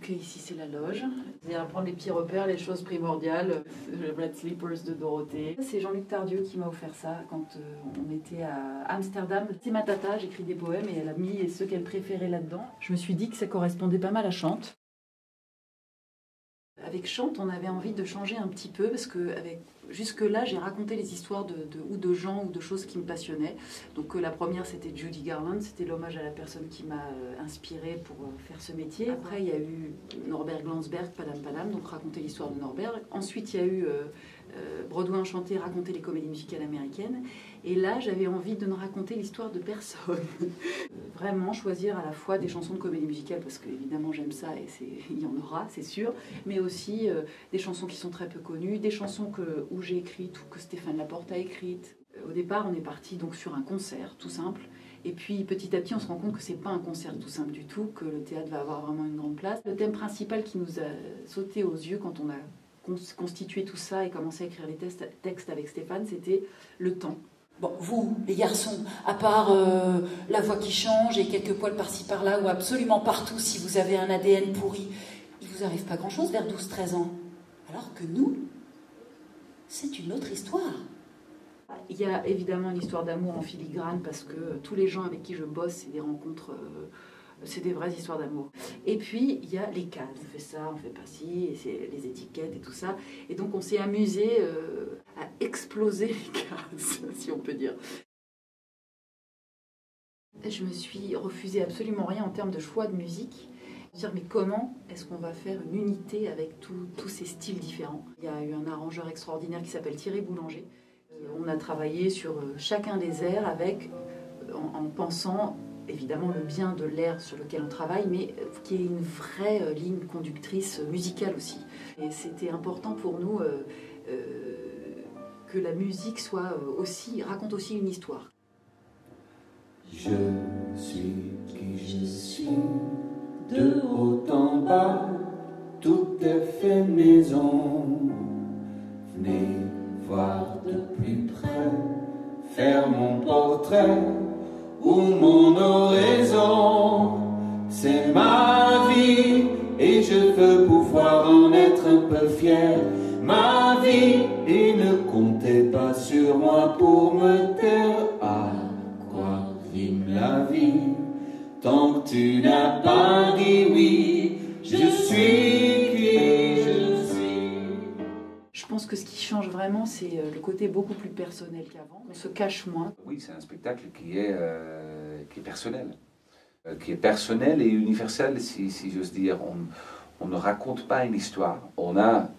Donc ici c'est la loge. C'est à prendre les petits repères, les choses primordiales. Le Red Slippers de Dorothée. C'est Jean-Luc Tardieu qui m'a offert ça quand on était à Amsterdam. C'est ma tata, j'écris des poèmes et elle a mis ceux qu'elle préférait là-dedans. Je me suis dit que ça correspondait pas mal à Chante. Avec Chante, on avait envie de changer un petit peu parce que jusque-là, j'ai raconté les histoires de gens ou de choses qui me passionnaient. Donc la première, c'était Judy Garland, c'était l'hommage à la personne qui m'a inspirée pour faire ce métier. Après, il y a eu Norbert Glansberg, Padam Padam, donc raconter l'histoire de Norbert. Ensuite, il y a eu Broadway Enchanté, raconter les comédies musicales américaines. Et là, j'avais envie de ne raconter l'histoire de personne. Vraiment choisir à la fois des chansons de comédie musicale, parce que évidemment j'aime ça et il y en aura, c'est sûr, mais aussi des chansons qui sont très peu connues, des chansons où j'ai écrites ou que Stéphane Laporte a écrites. Au départ, on est parti donc sur un concert, tout simple. Et puis petit à petit, on se rend compte que c'est pas un concert tout simple du tout, que le théâtre va avoir vraiment une grande place. Le thème principal qui nous a sauté aux yeux quand on a constitué tout ça et commencé à écrire les textes avec Stéphane, c'était le temps. Bon, vous, les garçons, à part la voix qui change et quelques poils par-ci par-là ou absolument partout, si vous avez un ADN pourri, il vous arrive pas grand-chose vers 12-13 ans. Alors que nous, c'est une autre histoire. Il y a évidemment une histoire d'amour en filigrane parce que tous les gens avec qui je bosse, c'est des rencontres, c'est des vraies histoires d'amour. Et puis, il y a les cases. On fait ça, on fait pas ci, et c'est les étiquettes et tout ça. Et donc, on s'est amusé à exploser les cases, si on peut dire. Je me suis refusée absolument rien en termes de choix de musique. Dire, mais comment est-ce qu'on va faire une unité avec tous ces styles différents? Il y a eu un arrangeur extraordinaire qui s'appelle Thierry Boulanger. On a travaillé sur chacun des airs en pensant évidemment le bien de l'air sur lequel on travaille, mais qui est une vraie ligne conductrice musicale aussi. Et c'était important pour nous que la musique raconte aussi une histoire. Je suis qui je suis, de haut en bas, tout est fait maison. Venez voir de plus près, faire mon portrait ou mon oraison. C'est ma vie et je veux pouvoir en être un peu fier. Ma vie, et ne comptez pas sur moi pour me taire. À quoi rime la vie tant que tu n'as pas dit oui? Je suis qui je suis. Je pense que ce qui change vraiment, c'est le côté beaucoup plus personnel qu'avant. On se cache moins. Oui, c'est un spectacle qui est personnel. Qui est personnel et universel, si j'ose dire. On ne raconte pas une histoire. On a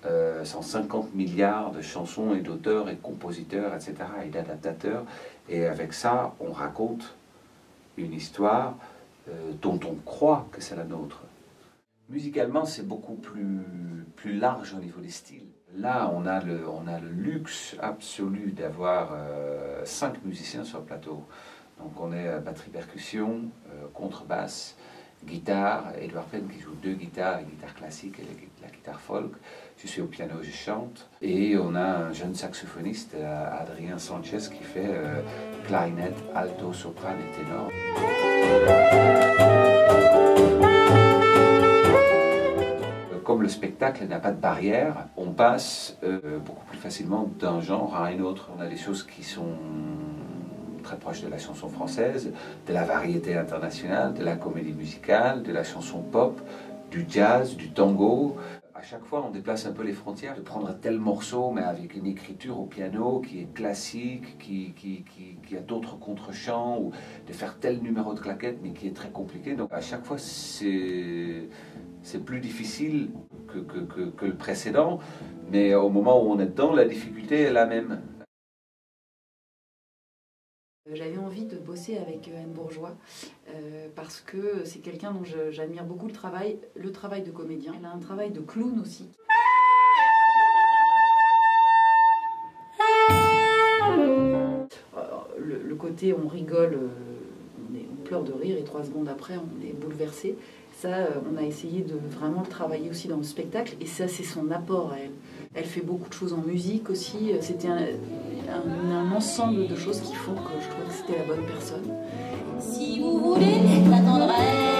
150 milliards de chansons et d'auteurs et de compositeurs, etc., et d'adaptateurs. Et avec ça, on raconte une histoire dont on croit que c'est la nôtre. Musicalement, c'est beaucoup plus large au niveau des styles. Là, on a le luxe absolu d'avoir 5 musiciens sur le plateau. Donc on est batterie-percussion, contrebasse, guitare, Edouard Penn qui joue 2 guitares, une guitare classique et la guitare folk. Je suis au piano, je chante. Et on a un jeune saxophoniste, Adrien Sanchez, qui fait clarinette, alto, soprano et ténor. Comme le spectacle n'a pas de barrière, on passe beaucoup plus facilement d'un genre à un autre. On a des choses qui sont très proches de la chanson française, de la variété internationale, de la comédie musicale, de la chanson pop, du jazz, du tango. À chaque fois, on déplace un peu les frontières, de prendre tel morceau, mais avec une écriture au piano qui est classique, qui a d'autres contre-chants, ou de faire tel numéro de claquette, mais qui est très compliqué. Donc à chaque fois, c'est plus difficile que le précédent, mais au moment où on est dedans, la difficulté est la même. J'avais envie de bosser avec Anne Bourgeois parce que c'est quelqu'un dont j'admire beaucoup le travail de comédien. Elle a un travail de clown aussi. Le côté on rigole, on pleure de rire et 3 secondes après on est bouleversé. Ça, on a essayé de vraiment le travailler aussi dans le spectacle et ça c'est son apport à elle. Elle fait beaucoup de choses en musique aussi. C'était un ensemble de choses qui font que je trouvais que c'était la bonne personne. Si vous voulez la tendresse